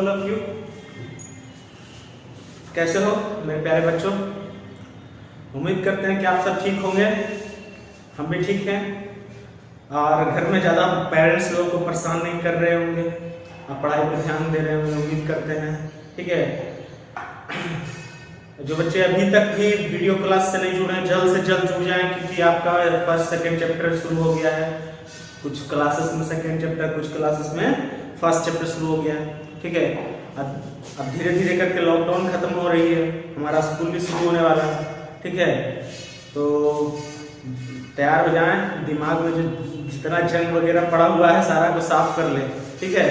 All of you. कैसे हो मेरे प्यारे बच्चों? उम्मीद करते हैं कि आप सब ठीक होंगे। हम भी ठीक हैं और घर में ज़्यादा पेरेंट्स लोगों को परेशान नहीं कर रहे होंगे, आप पढ़ाई पर ध्यान दे रहे होंगे, उम्मीद करते हैं। ठीक है, जो बच्चे अभी तक भी वीडियो क्लास से नहीं जुड़े हैं जल्द से जल्द जुड़ जाएं, क्योंकि आपका फर्स्ट सेकंड चैप्टर शुरू हो गया है। कुछ क्लासेस में सेकंड चैप्टर, कुछ क्लासेस में फर्स्ट चैप्टर शुरू हो गया है। ठीक है, अब धीरे धीरे करके लॉकडाउन खत्म हो रही है, हमारा स्कूल भी शुरू होने वाला है। ठीक है, तो तैयार हो जाएं, दिमाग में जो जितना जंग वगैरह पड़ा हुआ है सारा को साफ कर ले। ठीक है,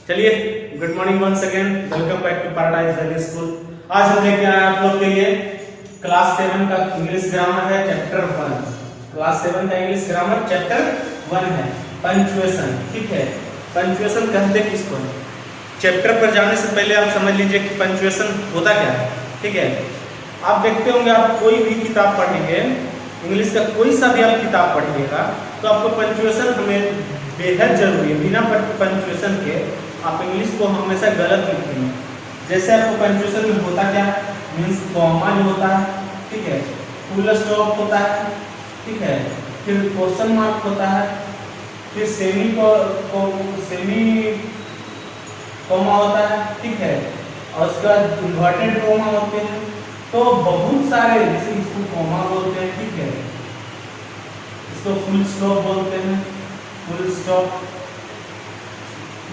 चलिए good morning once again, welcome back to Paradise Valley School. आज हम लेके आए आप लोग के लिए क्लास 7 का इंग्लिश ग्रामर है, चैप्टर 1। क्लास 7 का इंग्लिश ग्रामर चैप्टर 1 है, पंक्चुएशन। ठीक है, पंक्चुएशन कहते किसको है? चैप्टर पर जाने से पहले आप समझ लीजिए कि पंक्चुएशन होता क्या है। ठीक है, आप देखते होंगे, आप कोई भी किताब पढ़ेंगे, इंग्लिश का कोई सा भी आप किताब पढ़िएगा तो आपको पंक्चुएशन हमें बेहद जरूरी है। बिना पंक्चुएशन के आप इंग्लिश को हमेशा गलत लिखेंगे। जैसे आपको पंक्चुएशन में होता क्या, मीन्स कॉमा जो होता है, ठीक है, फुल स्टॉप होता है, ठीक है, फिर क्वेश्चन मार्क होता है, फिर सेमी कॉमा होता है, ठीक है, और उसके बाद इन्वर्टेड कॉमा होते हैं। तो बहुत सारे, जैसे इसको कॉमा बोलते हैं, ठीक है, इसको फुल स्टॉप बोलते हैं, फुल स्टॉप,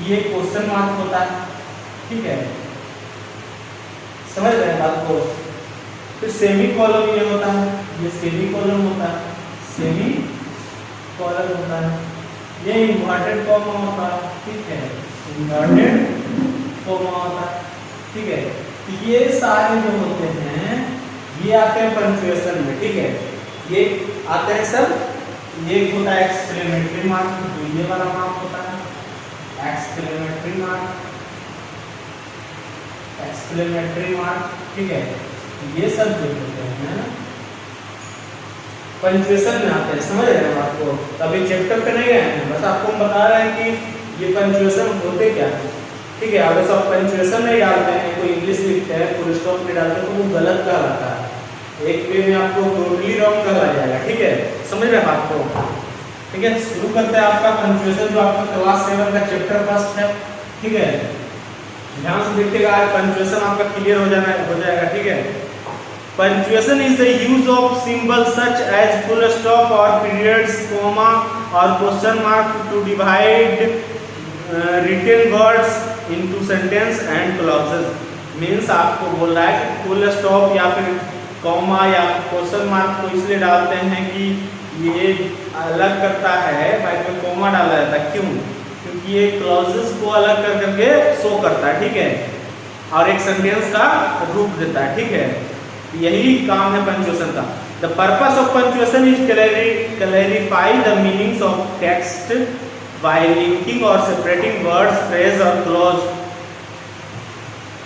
ये क्वेश्चन मार्क होता है। ठीक है, समझ रहे हैं बात को? फिर सेमी कॉलम ये होता है, ये सेमी कॉलम होता है, सेमी कॉलम होता है, ये इन्वर्टेड कॉमा होता है, ठीक है, इन्वर्टेड कॉमा होता है। ठीक है, ये सारे जो होते हैं ये आते हैं पंक्चुएशन में। ठीक है, ये आते हैं सब, ये होता है एक्सक्लेमेटरी मार्क, ये वाला मार्क होता है एक्सक्लेमेटरी मार्क, एक्सक्लेमेटरी मार्क। ठीक है, ये सब जो होते हैं पंक्चुएशन में आते हैं। समझ रहे हैं आपको? अभी चैप्टर पे नहीं आए हैं, बस आपको हम बता रहे हैं कि ये पंक्चुएशन होते क्या है। ठीक है, अगर सब पंक्चुएशन नहीं डालते हैं, कोई इंग्लिश लिखते हैं, फुल स्टॉप नहीं डालते तो वो गलत कहलाता है, एक वे में आपको टोटली रॉन्ग कहला जाएगा। ठीक है, समझ रहे हैं आपको? ठीक है, शुरू करते हैं आपका पंक्चुएशन जो आपका क्लास 7 का चैप्टर फर्स्ट है। ठीक है, ध्यान से देखिएगा, आज पंक्चुएशन आपका क्लियर हो जाएगा। ठीक है, punctuation is the use of symbol such as full stop और पीरियड्स, कॉमा और question mark to divide written words into sentence and clauses. Means आपको बोल रहा है कि फुल स्टॉप या फिर कॉमा या क्वेश्चन मार्क को इसलिए डालते हैं कि ये अलग करता है, बाद में कॉमा डाला जाता है। क्यों? क्योंकि ये क्लॉजेस को अलग कर करके शो करता है। ठीक है, और एक सेंटेंस का रूप देता है। ठीक है, यही काम है पंक्चुएशन का। The purpose of punctuation is clarify the meanings of text bye linking और सेपरेटिंग वर्ड्स, फ्रेज और क्लॉज।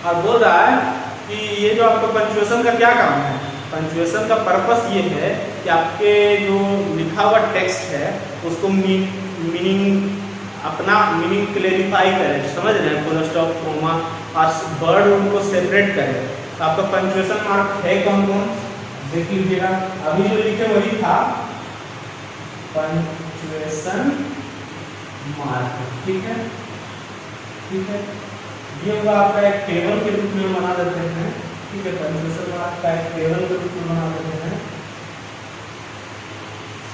और बोल रहा है कि ये जो आपका पंक्चुएशन का क्या काम है, पंक्चुएशन का पर्पस ये है कि आपके जो लिखा हुआ टेक्स्ट है उसको अपना मीनिंग क्लेरिफाई करें। समझ रहे हैं? फुल स्टॉप, कॉमा और वर्ड उनको सेपरेट करें। तो आपका पंक्चुएशन मार्क है कौन कौन, देख लीजिएगा। अभी जो लिखे वही था पंक्चुएशन मार्क। ठीक है, ठीक है, ये होगा आपका एक टेबल के रूप में बना देते हैं। ठीक है, पंक्चुएशन मार्क का एक टेबल के रूप में बना देते हैं।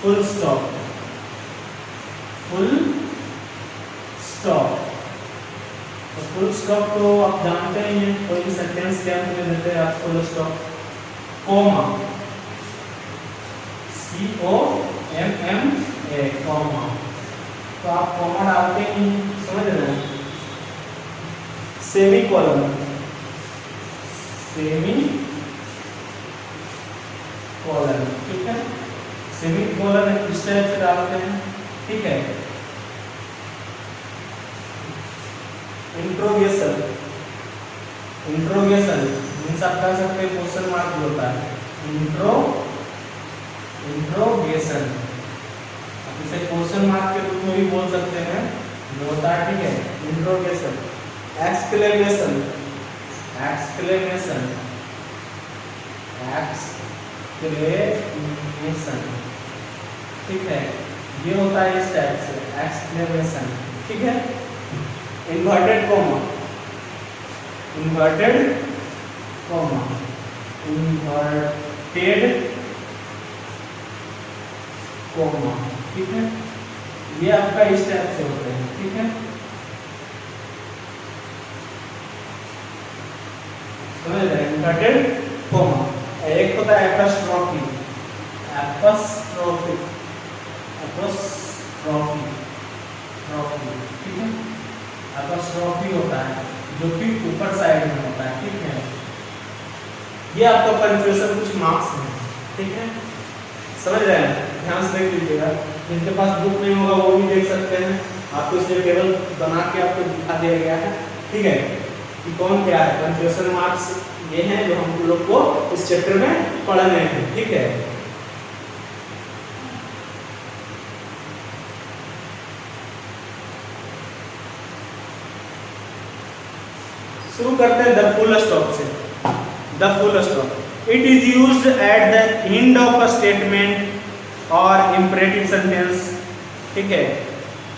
फुल स्टॉप, फुल स्टॉप, तो फुल स्टॉप तो आप जानते ही हैं, कोई भी सेंटेंस के अंत में देते हैं आप full stop. Comma, COMMA, comma, तो आप कॉमा डालते ही, समझ रहे हैं? सेमी कॉलम, सेमी कॉलम, ठीक है, सेमी कॉलम इस टाइप से डालते हैं। ठीक है, इंट्रोगेशन, इंट्रोगेशन मीन्स आप कह सकते हैं क्वेश्चन मार्क होता है, इंट्रोगेशन, इसे क्वेश्चन मार्क के रूप में भी बोल सकते हैं, होता है। ठीक है, इंट्रोगेशन। एक्सक्लेमेशन, एक्सक्लेमेशन, एक्सक्लेमेशन, ठीक है, ये होता है इस टाइप से एक्सक्लेमेशन, ठीक है। Inverted comma, inverted comma, inverted comma, ठीक है, ये आपका इस टाइप से होते हैं, ठीक है। समझ रहे हैं, इन्वर्टेड कॉमा। एक होता है एपोस्ट्रोफी, एपोस्ट्रोफी, एपोस्ट्रोफी, ठीक है, एपोस्ट्रोफी होता है जो कि ऊपर साइड में होता है, ठीक है। ये आपका पंक्चुएशन कुछ मार्क्स है, ठीक है, समझ रहे हैं, ध्यान से देख लीजिएगा। जिनके पास बुक नहीं होगा वो भी देख सकते हैं, आपको इसलिए टेबल बना के आपको दिखा दिया गया है, ठीक है, कि कौन क्या है। पंक्चुएशन मार्क्स ये हैं जो हम लोग को इस चैप्टर में पढ़ने हैं, ठीक है। शुरू करते हैं द फुल स्टॉप से। The full stop, it is used at the end of a statement और इंपरेटिव सेंटेंस, ठीक है।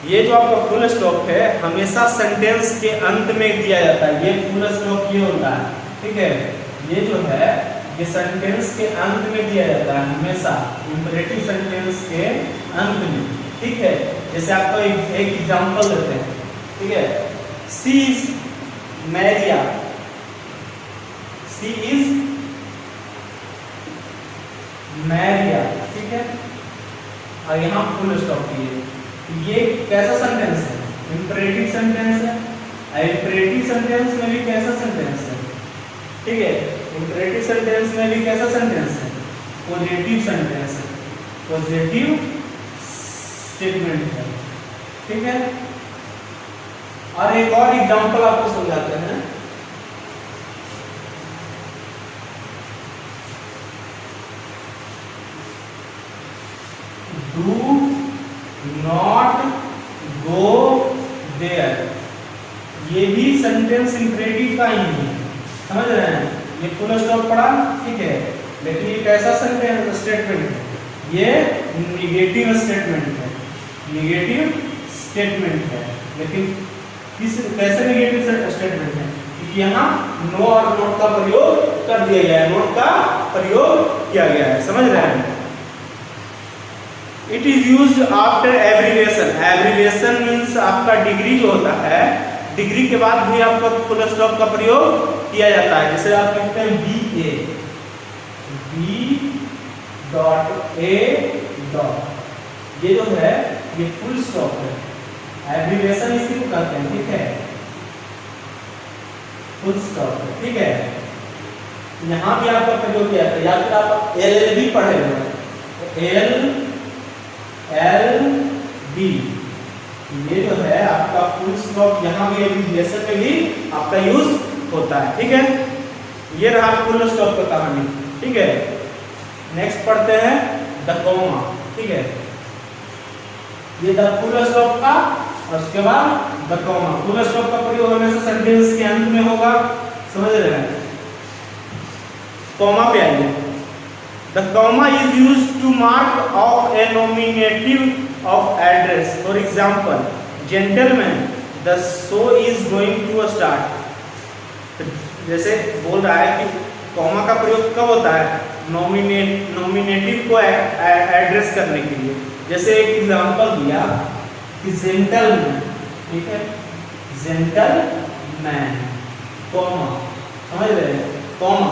ये जो आपका फुल स्टॉप है हमेशा सेंटेंस के अंत में दिया जाता है, ये फुल स्टॉप ये होता है, ठीक है। ये जो है ये सेंटेंस के अंत में दिया जाता है हमेशा, इंपरेटिव सेंटेंस के अंत में, ठीक है। जैसे आपको एक एग्जांपल देते हैं, ठीक है, सी इज मैरिया, सी इज मैरिया, ठीक है, और यहाँ फुल स्टॉप किए। ये कैसा सेंटेंस है, इंपरेटिव सेंटेंस है। इंपरेटिव सेंटेंस में भी कैसा सेंटेंस है, ठीक है, इंपरेटिव सेंटेंस में भी कैसा सेंटेंस है, पॉजिटिव सेंटेंस है, पॉजिटिव स्टेटमेंट है, ठीक है। और एक और एग्जांपल आपको समझाते हैं। डू नॉट गो देयर, ये भी सेंटेंस इंपरेटिव का ही है, समझ रहे हैं। ये फुल स्टॉप पड़ा, ठीक है, लेकिन ये कैसा सेंटेंस स्टेटमेंट है, ये निगेटिव स्टेटमेंट है, निगेटिव स्टेटमेंट है। लेकिन किस कैसे निगेटिव स्टेटमेंट है, क्योंकि यहाँ नो और नॉट का प्रयोग कर दिया गया है, नॉट का प्रयोग किया गया है, समझ रहे हैं। It is used after abbreviation, abbreviation means आपका डिग्री जो होता है, डिग्री के बाद भी आपका फुल स्टॉप का प्रयोग किया जाता है। जैसे आप लिखते हैं BA, B.A. ये जो है ये फुल स्टॉप है, एब्रिविएशन इसी को कहते हैं, ठीक है, फुल स्टॉप है, ठीक है। यहाँ भी आपका प्रयोग किया जाता है, या फिर आप LLB पढ़े हुए, LLB, ये जो है आपका फुल स्टॉप यहाँ भी एब्रिविएशन में भी आपका यूज होता है, ठीक है। ये रहा फुल स्टॉप का कहानी, ठीक है। नेक्स्ट पढ़ते हैं द कॉमा, ठीक है, ये द फुल स्टॉप का और उसके बाद द कॉमा। फुल स्टॉप का प्रयोग हमेशा सेंटेंस के अंत में होगा, समझ रहे हैं। कॉमा पे आइए। The comma is used to mark off a nominative of address. For example, gentlemen, the show is going to start. जैसे बोल रहा है कि कॉमा का प्रयोग कब होता है, नॉमिनेटिव को एड्रेस करने के लिए। जैसे एक एग्जांपल दिया कि जेंटलमैन, ठीक है, जेंटलमैन, कॉमा, समझ रहे हैं, comma,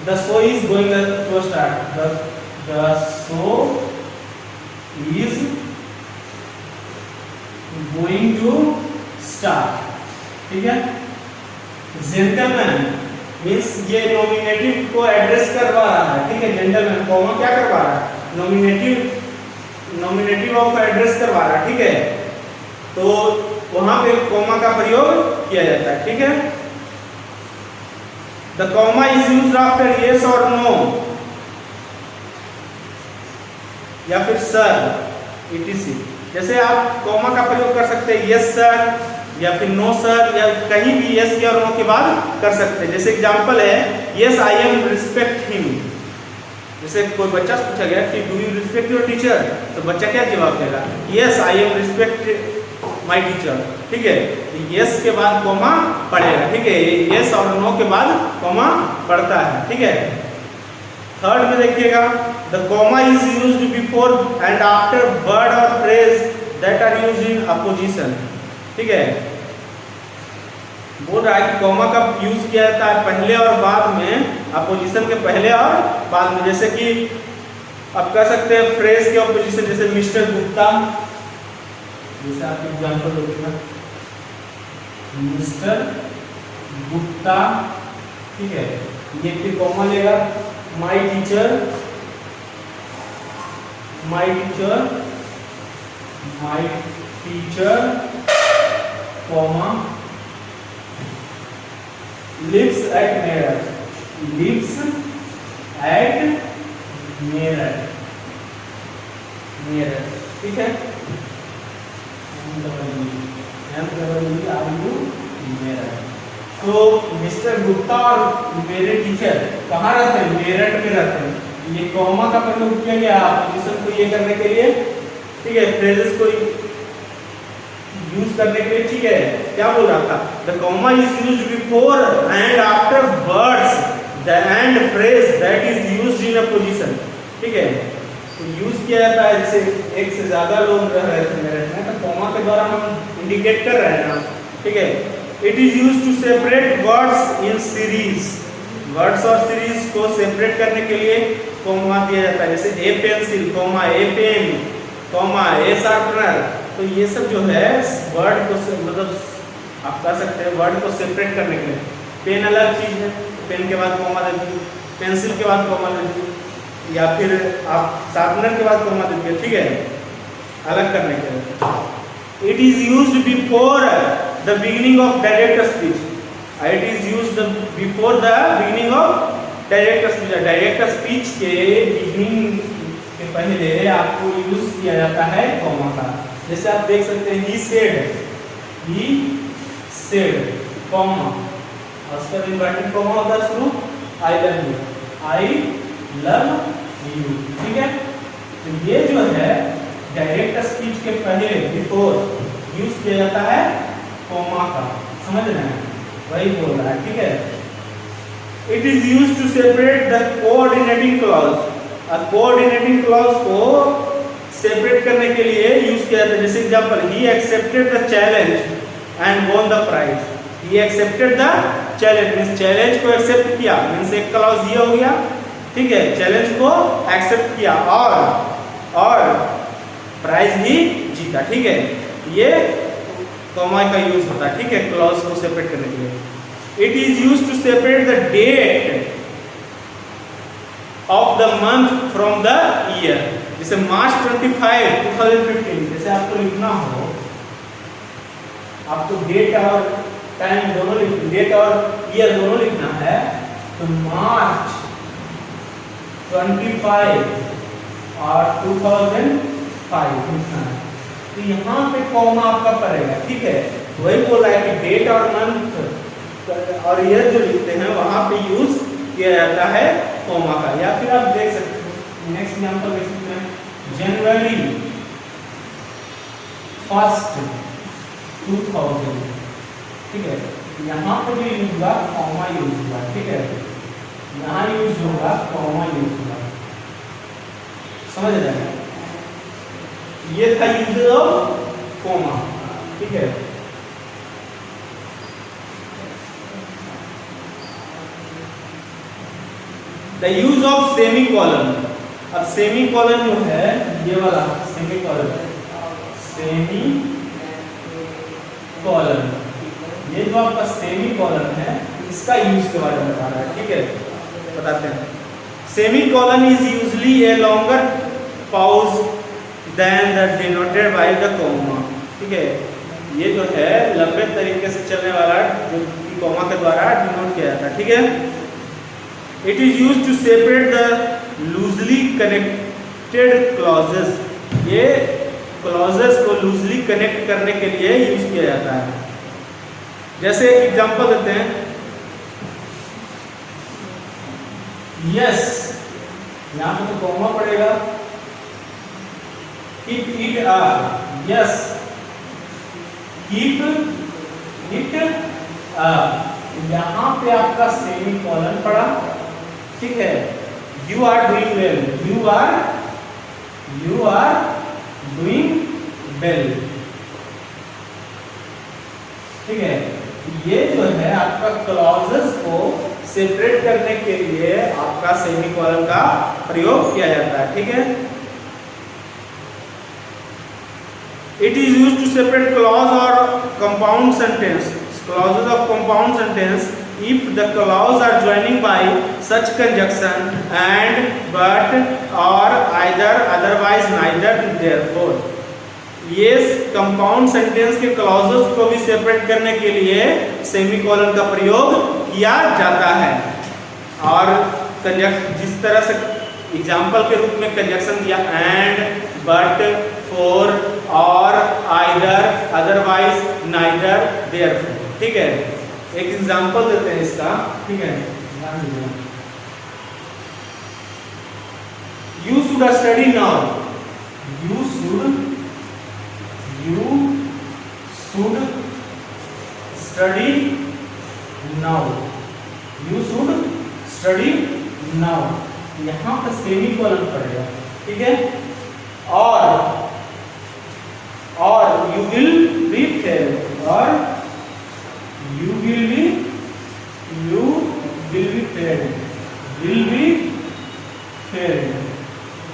the show is going to start, the show is going to start, ठीक है। जेंटलमैन मीन्स ये नॉमिनेटिव को एड्रेस करवा रहा है, ठीक है, जेंटलमैन, कॉमा क्या करवा रहा है, नॉमिनेटिव ऑफ एड्रेस करवा रहा है, ठीक है। तो वहां पे कॉमा का प्रयोग किया जाता है, ठीक है। The comma is used after yes और नो, या फिर सर, etc। जैसे आप कॉमा का प्रयोग कर सकते हैं यस सर, या फिर नो सर, या कहीं भी यस या नो के बाद कर सकते हैं। जैसे एग्जांपल है yes I am respect him. जैसे कोई बच्चा से पूछा गया कि do you respect your teacher, तो बच्चा क्या जवाब देगा? Yes I am respect my teacher. ठीक है, यस के बाद कॉमा पड़ेगा। ठीक है, यस और नो के बाद कॉमा पड़ता है। ठीक है, थर्ड में देखिएगा the comma is used before and after word और phrase that are used in apposition. ठीक है, बोल रहा है कि कॉमा का यूज किया जाता है पहले और बाद में, अपोजिशन के पहले और बाद में। जैसे कि आप कह सकते हैं फ्रेज के अपोजिशन, जैसे मिस्टर गुप्ता, जैसे आप एग्जांपल देखिएगा मिस्टर गुप्ता। ठीक है, ये फिर कॉमा लेगा my teacher, my teacher, my teacher comma lives at mirror, lives at mirror, mirror। ठीक है, तो मिस्टर गुप्ता और मेरे टीचर कहाँ रहते हैं? मेरठ में रहते हैं। ये कॉमा का प्रयोग किया गया अपोजिशन को ये करने के लिए। ठीक है, फ्रेजेस को यूज करने के लिए। ठीक है, क्या बोल रहा था? The comma is used before and after words the end phrase that is used in a position. ठीक है, तो यूज किया जाता है जैसे एक से ज्यादा लोग रह रहे थे मेरठ में, तो कॉमा के द्वारा हम इंडिकेट कर रहे हैं ना। ठीक है, it is used to separate words in series. Words और सीरीज को सेपरेट करने के लिए कॉमा दिया जाता है। जैसे a pencil comma a pen comma a sharpener. तो ये सब जो है वर्ड को मतलब आप कह सकते हैं वर्ड को सेपरेट करने के लिए। पेन अलग चीज है, पेन के बाद कॉमा दे दीजिए, पेंसिल के बाद कॉमा दे दीजिए, या फिर आप शार्पनर के बाद कॉमा दे दीजिए। ठीक है, अलग करने के लिए। It is used before the beginning of direct speech. It is used before the beginning of direct speech. Direct speech के बिगिनिंग के पहले आपको यूज किया जाता है कॉमा का। जैसे आप देख सकते हैं ही सेड कॉमा, और उसका इन्वर्टेड कॉमा होता है शुरू I love you, I love you. ठीक है, तो ये जो है डायरेक्ट स्पीच के पहले बिफोर यूज किया जाता है कॉमा का। समझ रहे हैं? वही बोल रहा है। ठीक है, it is used to separate the coordinating clause. Coordinating clause को सेपरेट करने के लिए यूज किया जाता है। जैसे example he accepted the challenge and won the prize. He accepted the challenge means challenge को एक्सेप्ट किया, मींस एक क्लॉज ये हो गया। ठीक है, चैलेंज को एक्सेप्ट किया और प्राइज भी जीता। ठीक है, ये कॉमा का यूज होता है। ठीक है, क्लॉज को सेपरेट करने के लिए। It is used to separate the date of the month from the year. जैसे मार्च 25 2015, जैसे आपको लिखना हो, आपको डेट और टाइम दोनों डेट और ईयर दोनों लिखना है, तो मार्च 25 और 2005 लिखना है। तो यहाँ पे कॉमा आपका पड़ेगा। ठीक है, वही बोल रहा है कि डेट और मंथ और ईयर जो लिखते हैं वहां पे यूज किया जाता है कॉमा का। या फिर आप देख सकते हैं नेक्स्ट एग्जांपल देख सकते हैं जनवरी 1 2000। ठीक है, यहाँ पे भी यूज हुआ कॉमा यूज हुआ। ठीक है, यहाँ यूज होगा कॉमा यूज हुआ। समझ रहे हैं? ये था यूज ऑफ कॉमा। ठीक है, the use of semi colon. अब सेमी कॉलन जो है ये वाला सेमी कॉलन, सेमी कॉलन, ये जो आपका सेमी कॉलन है इसका यूज के बारे में बता रहा है। ठीक है, बताते हैं। Semicolon is usually a longer pause than the denoted by the comma. ठीक है, ये जो है लंबे तरीके से चलने वाला जो कॉमा के द्वारा डिनोट किया जाता है। ठीक है, it is used to separate the loosely connected clauses. ये क्लॉजेस को लूजली कनेक्ट करने के लिए यूज किया जाता है। जैसे एक एग्जांपल देते हैं, यस, यहां पे तो कॉमा पड़ेगा, keep it up, yes, keep it up, यहां पे आपका सेमी कॉलन पड़ा, ठीक है। You are doing well, you are doing well, ठीक है। ये जो है आपका क्लॉजेस को सेपरेट करने के लिए आपका सेमीकोलन का प्रयोग किया जाता है, ठीक है। It is used to separate clause और compound sentence, clauses of compound sentence if the clause are joining by such conjunction and but or either otherwise neither therefore, ये कंपाउंड सेंटेंस के क्लॉजेस को भी सेपरेट करने के लिए semicolon का प्रयोग किया जाता है। और जिस तरह से एग्जाम्पल के रूप में कंजक्शन दिया एंड, बट, फॉर, और, आइदर, अदरवाइज, नाइदर, देयरफॉर, ठीक है। एक एग्जाम्पल देते हैं इसका, ठीक है। You should study now, you should study now, you should study now, यहां पर सेमीकोलन पड़ेगा, ठीक है। और यू विल बी फेल, और you will be fed, will be fed,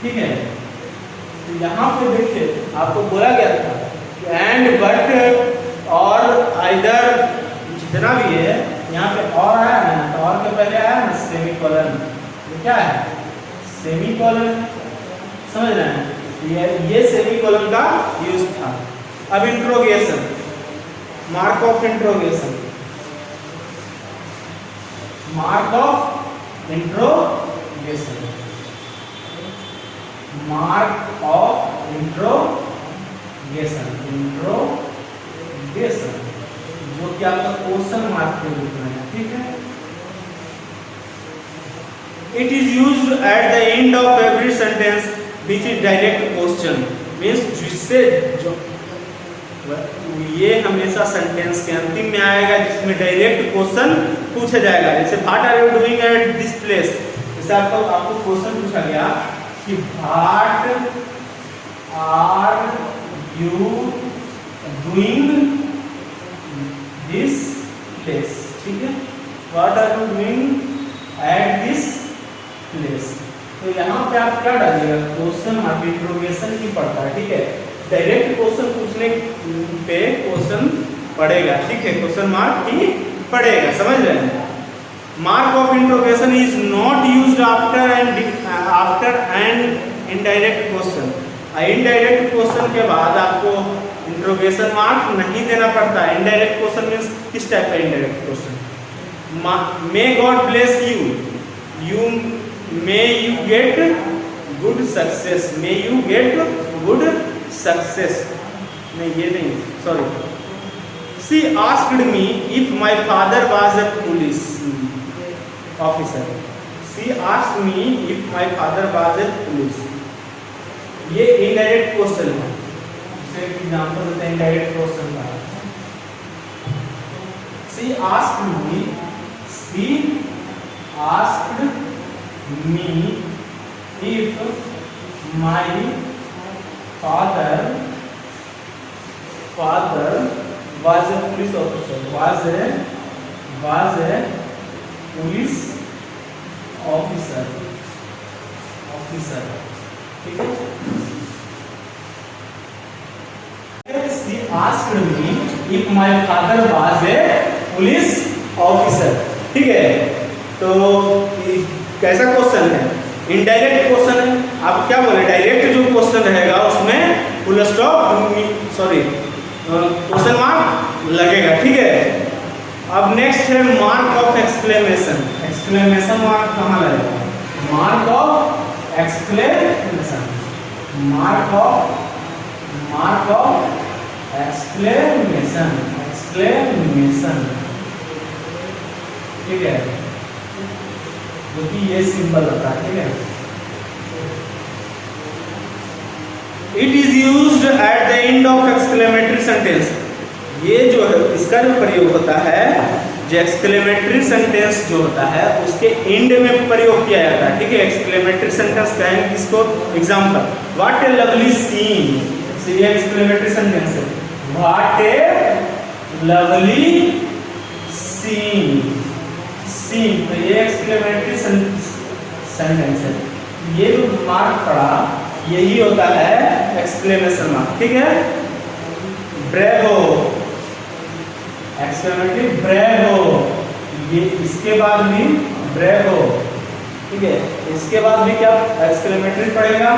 ठीक है। तो यहाँ पे देखिए आपको बोला गया था एंड, बट, और, आइदर, जितना भी है यहाँ पे और आया ना, तो और के पहले आया ना सेमीकोलन, ये क्या है, सेमीकोलन, समझ रहे हैं। ये सेमीकोलन का यूज था। अब interrogation, mark of interrogation, mark of interrogation, mark of interrogation, interrogation जो कि आपका क्वेश्चन मार्क के रूप में है, ठीक है। It is used at the end of every sentence which is direct question, means जिससे जो ये हमेशा सेंटेंस के अंतिम में आएगा जिसमें डायरेक्ट क्वेश्चन पूछा जाएगा। जैसे what are you doing at this place, जैसे आपको क्वेश्चन पूछा गया कि what are you doing this place, ठीक है। What are you doing at this place, तो यहाँ पे आप क्या डालिएगा, क्वेश्चन मार्क, इंट्रोगेशन ही पड़ता है, ठीक है। डायरेक्ट क्वेश्चन पूछने पे क्वेश्चन पड़ेगा, ठीक है, क्वेश्चन मार्क ही पड़ेगा, समझ रहे हैं। Mark of interrogation is not used after and indirect question, indirect question के बाद आपको इंट्रोगेशन मार्क नहीं देना पड़ता है। इनडायरेक्ट क्वेश्चन मीन्स किस टाइप का indirect question, may God bless you, may you get good success, may you get good success, नहीं ये नहीं, sorry. She asked me if my father was a police officer, she asked me if my father was a police, ये indirect question है। जैसे example देते हैं indirect question का, she asked me if my father was a police officer, was a police officer, ठीक है। She asked me if my father was a police officer, ठीक है। तो कैसा क्वेश्चन है, इनडायरेक्ट क्वेश्चन है। आप क्या बोले, डायरेक्ट जो क्वेश्चन रहेगा उसमें full stop, sorry, question mark लगेगा, ठीक है। अब नेक्स्ट है mark of exclamation, exclamation mark कहाँ लगेगा, mark of exclamation, mark of exclamation, exclamation, ठीक है, जो कि ये सिंबल होता है, ठीक है। It is used at the end of exclamatory sentence. ये जो है इसका जो प्रयोग होता है, जो एक्सक्लेमेटरी सेंटेंस जो होता है उसके एंड में प्रयोग किया जाता है, ठीक है। एक्सक्लेमेटरी सेंटेंस कहेंगे इसको, example, what a lovely scene, ये एक्सक्लेमेटरी सेंटेंस है, what a lovely scene, scene, तो ये एक्सक्लेमेटरी सेंटेंस है। ये जो मार्क पड़ा यही होता है एक्सक्लेमेशन मार्क, ठीक है। ब्रेवो, एक्सक्लेमेटरी ब्रेवो, ये इसके बाद भी ब्रेवो, ठीक है। इसके बाद भी क्या एक्सक्लेमेटरी पड़ेगा,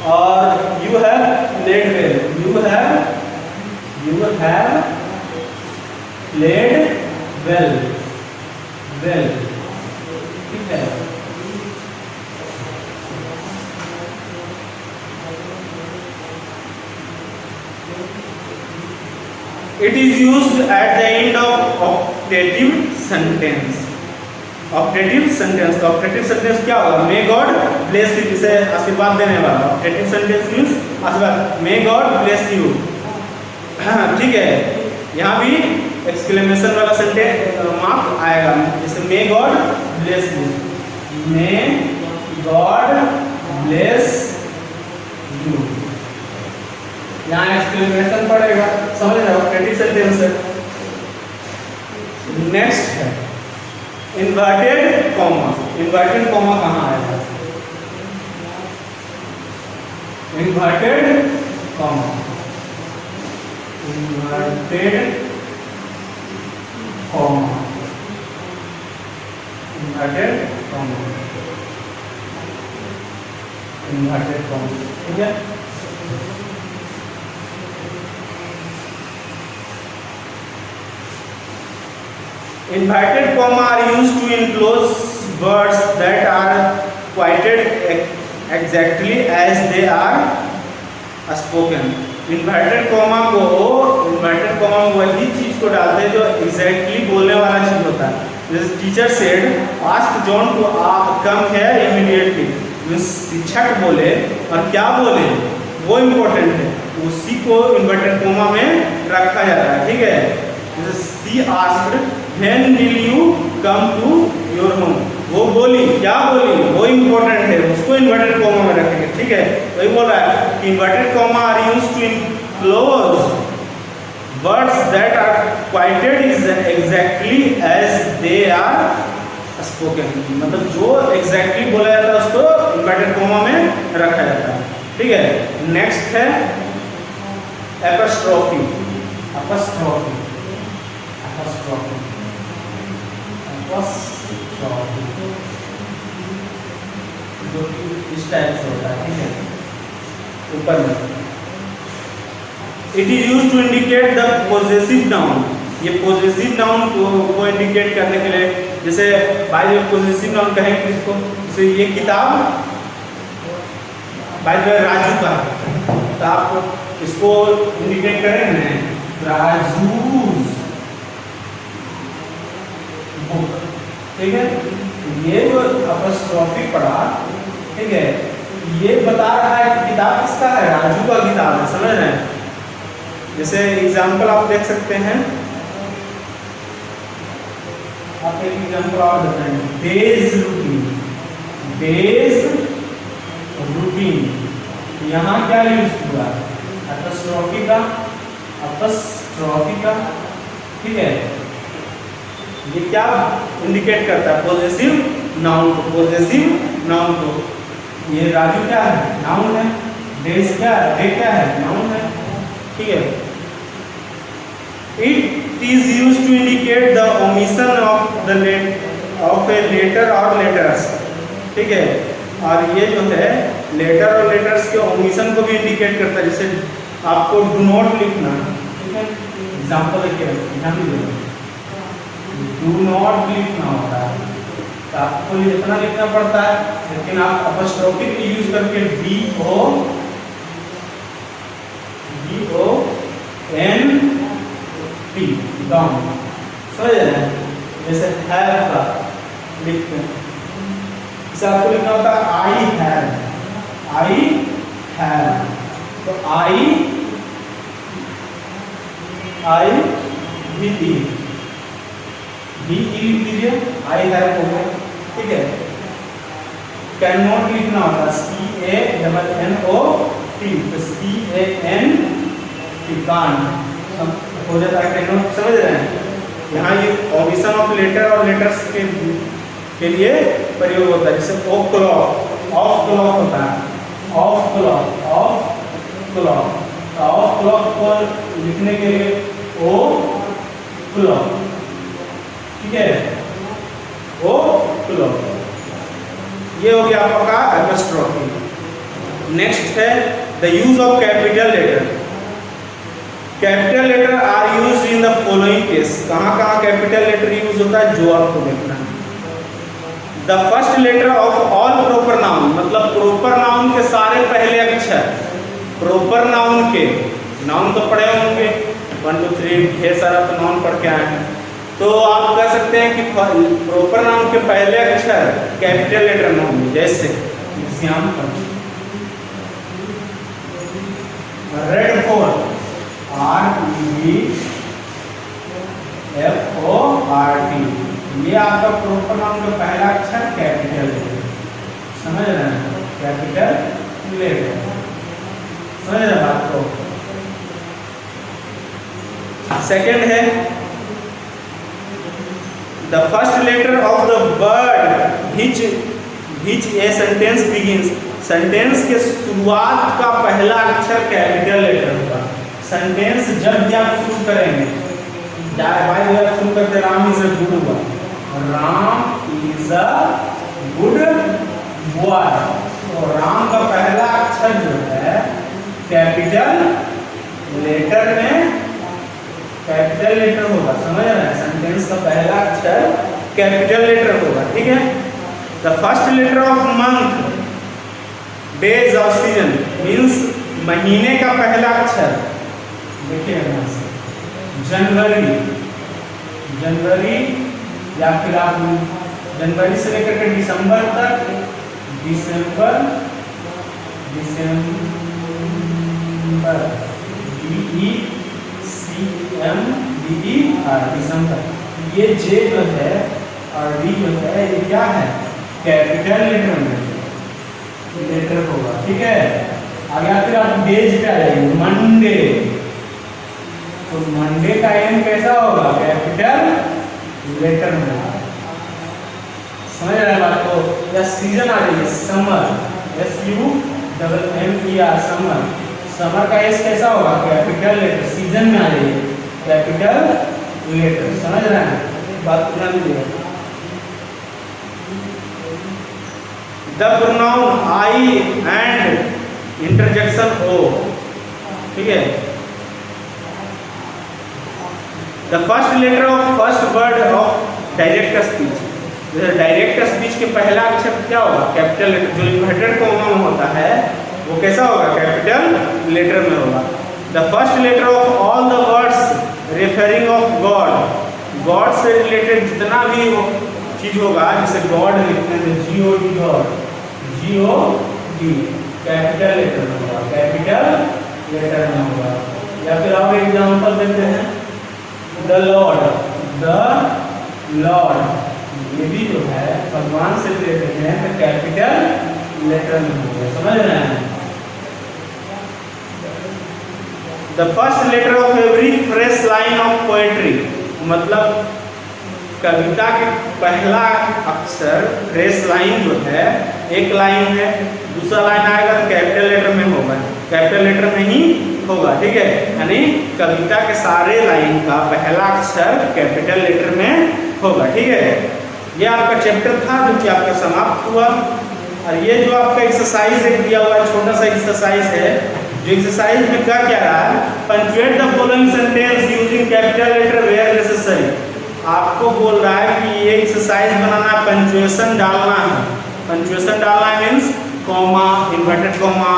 और you have led well, you have led well, well, ठीक है। It is used at the end of optative sentence. Optative sentence, तो optative sentence क्या होगा? May God bless you, जिसे आशीर्वाद देने वाला। Optative sentence means आशीर्वाद, May God bless you, हाँ ठीक है। यहाँ भी एक्सक्लेमेशन वाला सेंटेंस मार्क आएगा, जैसे May God bless you, May God bless you, यहाँ एक्सक्लेमेशन पड़ेगा, समझ रहे हो, ऑप्टेटिव सेंटेंस है। नेक्स्ट है इन्वर्टेड कॉमा। इन्वर्टेड कॉमा कहाँ आएगा? Inverted comma, inverted comma, inverted comma, inverted comma, ठीक है। Inverted comma are used to enclose words that are quoted exactly as they are spoken. Inverted comma को, inverted comma में वही चीज को डालते हैं जो exactly बोलने वाला चीज होता है। जैसे teacher said, ask John to come here immediately. शिक्षक बोले और क्या बोले वो इम्पोर्टेंट है, उसी को इन्वर्टेड कॉमा में रखा जाता है, ठीक है। जैसे she asked, when will you come to your home, वो बोली, क्या बोली वो इम्पोर्टेंट है, उसको इन्वर्टेड कॉमा में रखेंगे, ठीक है। वही बोल रहा है कि inverted comma are used to enclose words that are quoted exactly as they are spoken, मतलब जो exactly बोला जाता है उसको इन्वर्टेड कॉमा में रखा जाता है, ठीक है। नेक्स्ट है एपस्ट्रोफी, एपस्ट्रोफी, एपस्ट्रोफी, जो कि इस टाइप से होता है, ठीक है, ऊपर में। It is used to indicate the possessive noun, ये पोजेसिव नाउन को इंडिकेट करने के लिए, जैसे बाय द पोजेसिव नाउन कहेंगे इसको, जैसे ये किताब बाय द राजू का, तो आप इसको इंडिकेट करेंगे राजूज बुक, ठीक है। ये जो एपस्ट्रोफी पढ़ा, ठीक है, ये बता रहा है कि किताब किसका है, राजू का किताब है, समझ रहे हैं। जैसे एग्जांपल आप देख सकते हैं, आप एक एग्जांपल और बताएंगे, डेज रूटीन, डेज रूटीन, यहाँ क्या यूज हुआ, एपस्ट्रोफी का, एपस्ट्रोफी का, ठीक है। ये क्या इंडिकेट करता है, पॉजिटिव नाउन को, पॉजिटिव नाउन को। ये राजू क्या है, नाउन है, डेज क्या है, डे क्या है, नाउन है, ठीक है। It is used to indicate the omission of a letter और लेटर्स, ठीक है। और ये जो है लेटर और लेटर्स के ओमिशन को भी इंडिकेट करता है, जैसे आपको डू नॉट लिखना, ठीक है, एग्जाम्पल देखिए, ध्यान दीजिए, डू नॉट लिखना होता है तो आपको इतना लिखना पड़ता है, लेकिन आप एपस्ट्रोफी का यूज करके DONT, डाउन, समझ रहे हैं, जैसे हैव का लिखते हैं, इसे आपको लिखना होता है आई हैव, तो आई भी लिख दीजिए, आई हैव हो गया, ठीक है। कैन नॉट लिखना होता है CANNOT, तो CANT कांट हो जाता है, कैन नॉट, समझ रहे हैं। यहाँ ये ऑडिशन ऑफ लेटर और लेटर्स के लिए प्रयोग होता है, जैसे ऑफ क्लॉक होता है, ऑफ क्लॉक को लिखने के लिए ओ क्लॉक, ठीक है, ओ क्लॉक, ये हो गया आपका एपोस्ट्रोफी। नेक्स्ट है the use of capital letter. Capital letter are used in the following case, कहाँ कहाँ कैपिटल लेटर यूज होता है जो आपको देखना है। The first letter of all proper noun, मतलब प्रॉपर नाउन के सारे पहले अक्षर, प्रॉपर नाउन के, नाउन तो पढ़े होंगे 1 2 3 ढेर सारा तो नाउन पढ़ के आए हैं, तो आप कह सकते हैं कि प्रॉपर नाउन के पहले अक्षर कैपिटल लेटर में होंगे, जैसे एग्जाम्पल रेड फोर्ट REDFORT, ये आपका प्रॉपर नाउन का पहला अक्षर कैपिटल लेटर, समझ रहे हैं, कैपिटल लेटर, समझ रहे हैं बात को। सेकेंड है the first letter of the word which a sentence begins, sentence के शुरुआत का पहला अक्षर कैपिटल लेटर होगा। सेंटेंस जब भी आप शुरू करेंगे, भाई शुरू करते Ram is a good boy, Ram is a good boy, तो राम का पहला अक्षर जो है कैपिटल लेटर में कैपिटल लेटर होगा, समझ रहे हैं, सेंटेंस का पहला अक्षर कैपिटल लेटर होगा, ठीक है। The first letter of month, days of season means महीने का पहला अक्षर, देखिए जनवरी या फिर आप जनवरी से लेकर के दिसंबर तक, दिसंबर DECMBER, दिसंबर, ये जे जो है और डी जो है ये क्या है, कैपिटल लेटर होगा, ठीक है। आगे फिर आप डेज पे आ जाइए, मंडे, तो मंडे का एम कैसा होगा, कैपिटल लेटर में, समझ रहे हैं बात को। या सीजन आ जाइए, समर, SUMMER, समर, समर का एस कैसा होगा, कैपिटल लेटर, सीजन में आ जाइए, कैपिटल लेटर, समझ रहे हैं बात को, ध्यान दीजिएगा। The pronoun I and interjection O, ठीक है। The first letter of first word of direct speech, जैसे डायरेक्ट स्पीच के पहला अक्षर क्या होगा, कैपिटल लेटर, जो इन्वर्टेड कॉमा में होता है वो कैसा होगा, कैपिटल लेटर में होगा। The first letter of all the words referring of God, God से रिलेटेड जितना भी चीज होगा, जैसे गॉड लिखते हैं GOD, God GOD capital letter में होगा, कैपिटल लेटर में होगा। या फिर और एग्जांपल देते हैं, द लॉर्ड, ये भी जो है भगवान से रिलेटेड है, तो कैपिटल लेटर में होगा, समझ रहे हैं। The first letter of every fresh line of poetry, मतलब कविता के पहला अक्षर फ्रेश लाइन जो है, एक लाइन है, दूसरा लाइन आएगा तो कैपिटल लेटर में होगा, कैपिटल लेटर में ही होगा, ठीक है। यानी कविता के सारे लाइन का पहला अक्षर कैपिटल लेटर में होगा, ठीक है। ये आपका चैप्टर था जो कि आपका समाप्त हुआ। और ये जो आपका एक्सरसाइज एक दिया हुआ है, छोटा सा एक्सरसाइज है, जो एक्सरसाइज में क्या रहा है, punctuate the following sentence using capital letter where necessary. आपको बोल रहा है कि ये एक्सरसाइज बनाना, पंक्चुएशन डालना है। पंक्चुएशन डालना मीन्स कॉमा, इन्वर्टेड कॉमा,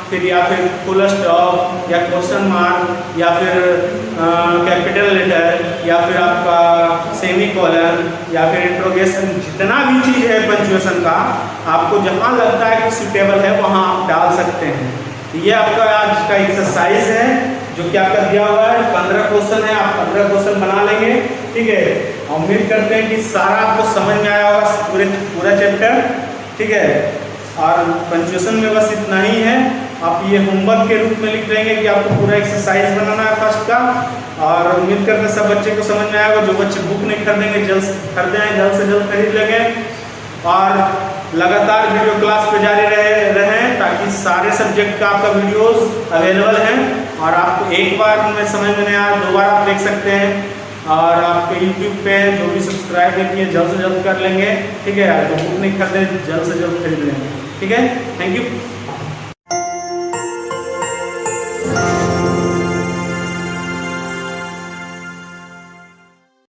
फिर या फिर फुल स्टॉप या क्वेश्चन मार्क या फिर कैपिटल लेटर या फिर आपका सेमी कॉलन या फिर इंट्रोगेशन, जितना भी चीज़ है पंचुएशन का आपको जहाँ लगता है कि सूटेबल है वहाँ आप डाल सकते हैं। ये आपका आज का एक्सरसाइज है जो कि आपका दिया हुआ है। 15 क्वेश्चन है, आप 15 क्वेश्चन बना लेंगे, ठीक है। उम्मीद करते हैं कि सारा आपको समझ में आया होगा पूरा चैप्टर, ठीक है। और पंचुएशन में बस इतना ही है। आप ये होमवर्क के रूप में लिख लेंगे कि आपको पूरा एक्सरसाइज बनाना है फर्स्ट का। और उम्मीद करते हैं सब बच्चे को समझ में आएगा। जो बच्चे बुक नहीं खरीदेंगे जल्द खरीदें, जल्द से जल्द खरीद लेंगे। और लगातार वीडियो क्लास पे जारी रहें ताकि सारे सब्जेक्ट का आपका वीडियोस अवेलेबल हैं और आपको एक बार में समझ में नहीं आया 2 बार आप देख सकते हैं। और आपके यूट्यूब पे जो भी सब्सक्राइब नहीं किए जल्द से जल्द कर लेंगे, ठीक है। तो बुक नहीं खरीदें, जल्द से जल्द खरीद लेंगे, ठीक है। Thank you.